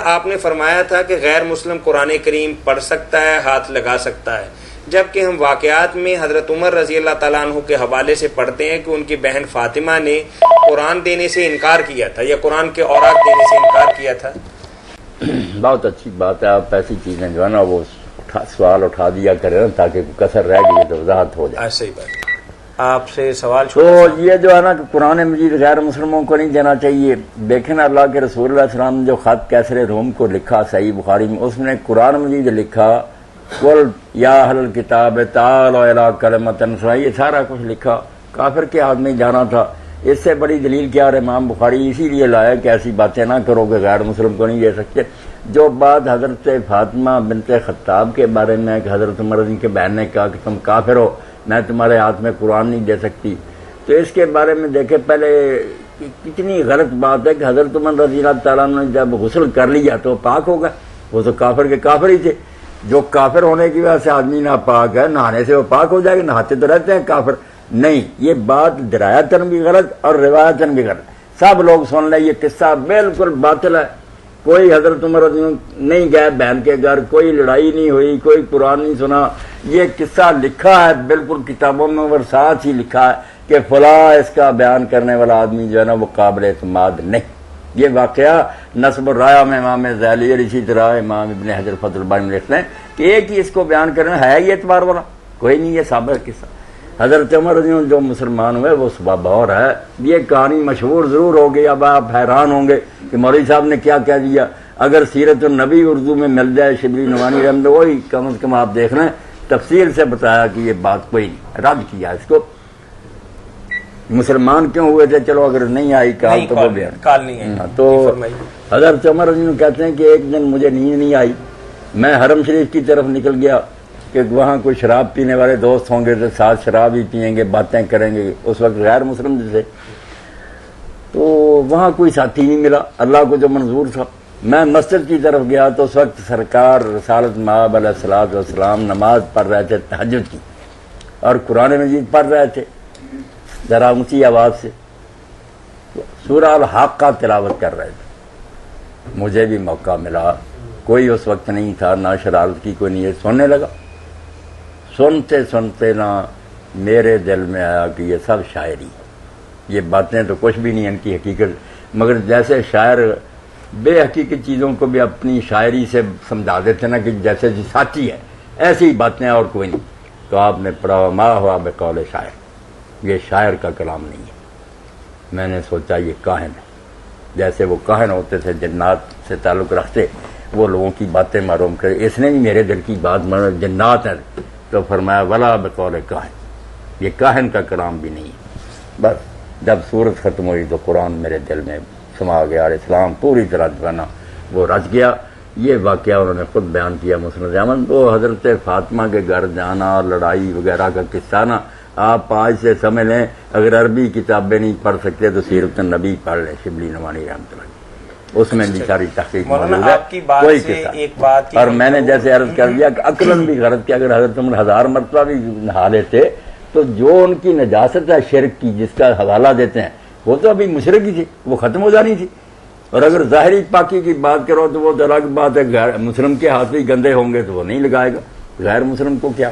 آپ نے فرمایا تھا کہ غیر مسلم قرآن کریم پڑھ سکتا ہے، ہاتھ لگا سکتا ہے، جبکہ ہم واقعات میں حضرت عمر رضی اللہ تعالیٰ عنہ کے حوالے سے پڑھتے ہیں کہ ان کی بہن فاطمہ نے قرآن دینے سے انکار کیا تھا یا قرآن کے اوراق دینے سے انکار کیا تھا۔ بہت اچھی بات ہے، آپ ایسی چیزیں جو ہے نا وہ سوال اٹھا دیا کریں نا تاکہ کثر رہ گئی تو وضاحت ہو جائے۔ صحیح بات۔ آپ سے سوال تو یہ جو ہے نا کہ قرآن مجید غیر مسلموں کو نہیں دینا چاہیے۔ دیکھیں نا اللہ کے رسول اللہ علیہ وسلم نے جو خط کیسر روم کو لکھا صحیح بخاری میں، اس نے قرآن مجید لکھا قل یا اہل الکتاب تعالوا الی کلمۃ سواء، یہ سارا کچھ لکھا، کافر کے ہاتھ میں جانا تھا۔ اس سے بڑی دلیل کیا؟ اور امام بخاری اسی لیے لایا کہ ایسی باتیں نہ کرو کہ غیر مسلم کو نہیں دے سکتے۔ جو بات حضرت فاطمہ بنت خطاب کے بارے میں کہ حضرت عمر کی بہن نے کہا کہ تم کافر ہو، میں تمہارے ہاتھ میں قرآن نہیں دے سکتی، تو اس کے بارے میں دیکھیں پہلے کتنی غلط بات ہے کہ حضرت عمر رضی اللہ تعالیٰ نے جب غسل کر لیا تو پاک ہو گئے، وہ تو کافر کے کافر ہی تھے۔ جو کافر ہونے کی وجہ سے آدمی ناپاک ہے، نہانے سے وہ پاک ہو جائے گا، نہاتے تو رہتے ہیں کافر نہیں۔ یہ بات درایتاً بھی غلط اور روایتاً بھی غلط، سب لوگ سن لیں، یہ قصہ بالکل باطل ہے۔ کوئی حضرت عمر رضی اللہ نہیں گئے بہن کے گھر، کوئی لڑائی نہیں ہوئی، کوئی قرآن نہیں سنا، یہ قصہ لکھا ہے بالکل کتابوں میں اور ساتھ ہی لکھا ہے کہ فلاں اس کا بیان کرنے والا آدمی جو ہے نا وہ قابل اعتماد نہیں۔ یہ واقعہ نصب الرایہ میں امام ذیلی اور اسی طرح امام ابن حجر فتح الباری میں لکھتے ہیں کہ ایک ہی اس کو بیان کرنا ہے، یہ اعتبار والا کوئی نہیں، یہ ثابت قصہ۔ حضرت عمر رضی اللہ جو مسلمان ہوئے وہ سبب اور ہے، یہ کہانی مشہور ضرور ہوگی۔ اب آپ حیران ہوں گے کہ مولوی صاحب نے کیا کہہ دیا۔ اگر سیرت النبی اردو میں مل جائے شبلی نعمانی رحمۃ اللہ، وہی کم از کم آپ دیکھ رہے ہیں تفصیل سے بتایا کہ یہ بات کوئی نہیں، رد کیا اس کو۔ مسلمان کیوں ہوئے تھے؟ چلو اگر نہیں آئی کال تو وہ بیان کال نہیں آئی تو حضرت عمر رضی اللہ کہتے ہیں کہ ایک دن مجھے نیند نہیں آئی، میں حرم شریف کی طرف نکل گیا کہ وہاں کوئی شراب پینے والے دوست ہوں گے تو ساتھ شراب ہی پیئیں گے، باتیں کریں گے، اس وقت غیر مسلم جیسے، تو وہاں کوئی ساتھی نہیں ملا اللہ کو جو منظور تھا۔ میں مسجد کی طرف گیا تو اس وقت سرکار رسالت مآب علیہ الصلوۃ والسلام نماز پڑھ رہے تھے تہجد کی، اور قرآن مجید پڑھ رہے تھے ذرا اونچی آواز سے، سورہ الحق کا تلاوت کر رہے تھے۔ مجھے بھی موقع ملا، کوئی اس وقت نہیں تھا، نہ شرارت کی کوئی نہیں، سننے لگا۔ سنتے سنتے نا میرے دل میں آیا کہ یہ سب شاعری، یہ باتیں تو کچھ بھی نہیں ان کی حقیقت، مگر جیسے شاعر بے حقیقت چیزوں کو بھی اپنی شاعری سے سمجھا دیتے نا کہ جیسے سچی ہے، ایسی باتیں اور کوئی نہیں۔ تو آپ نے پڑھا ما ہوا بقول شاعر، یہ شاعر کا کلام نہیں ہے۔ میں نے سوچا یہ کاہن ہے، جیسے وہ کاہن ہوتے تھے جنات سے تعلق رکھتے، وہ لوگوں کی باتیں معلوم کرے، اس نے بھی میرے دل کی بات معلوم، جنات ہیں۔ تو فرمایا ولا بقول کاہن، یہ کاہن کا کلام بھی نہیں ہے۔ بس جب سورت ختم ہوئی تو قرآن میرے دل میں سما گیا اور اسلام پوری طرح دیوانہ وہ رچ گیا۔ یہ واقعہ انہوں نے خود بیان کیا مسند احمد۔ وہ حضرت فاطمہ کے گھر جانا اور لڑائی وغیرہ کا قصہ نا آپ آج سے سمجھ لیں، اگر عربی کتابیں نہیں پڑھ سکتے تو سیرت النبی پڑھ لیں شبلی نعمانی رحمۃ اللہ، اس میں بھی ساری تحقیق موجود ہے، کوئی قصہ۔ اور میں نے جیسے عرض کر دیا کہ عقلاً بھی غلط کہ اگر حضرت عمر 1000 مرتبہ بھی نہا لیتے تو جو ان کی نجاست ہے شرک کی جس کا حوالہ دیتے ہیں وہ تو ابھی مشرک ہی تھی، وہ ختم ہو جانی تھی۔ اور اگر ظاہری پاکی کی بات کرو تو وہ الگ بات ہے، غیر مسلم کے ہاتھ بھی گندے ہوں گے تو وہ نہیں لگائے گا، غیر مسلم کو کیا۔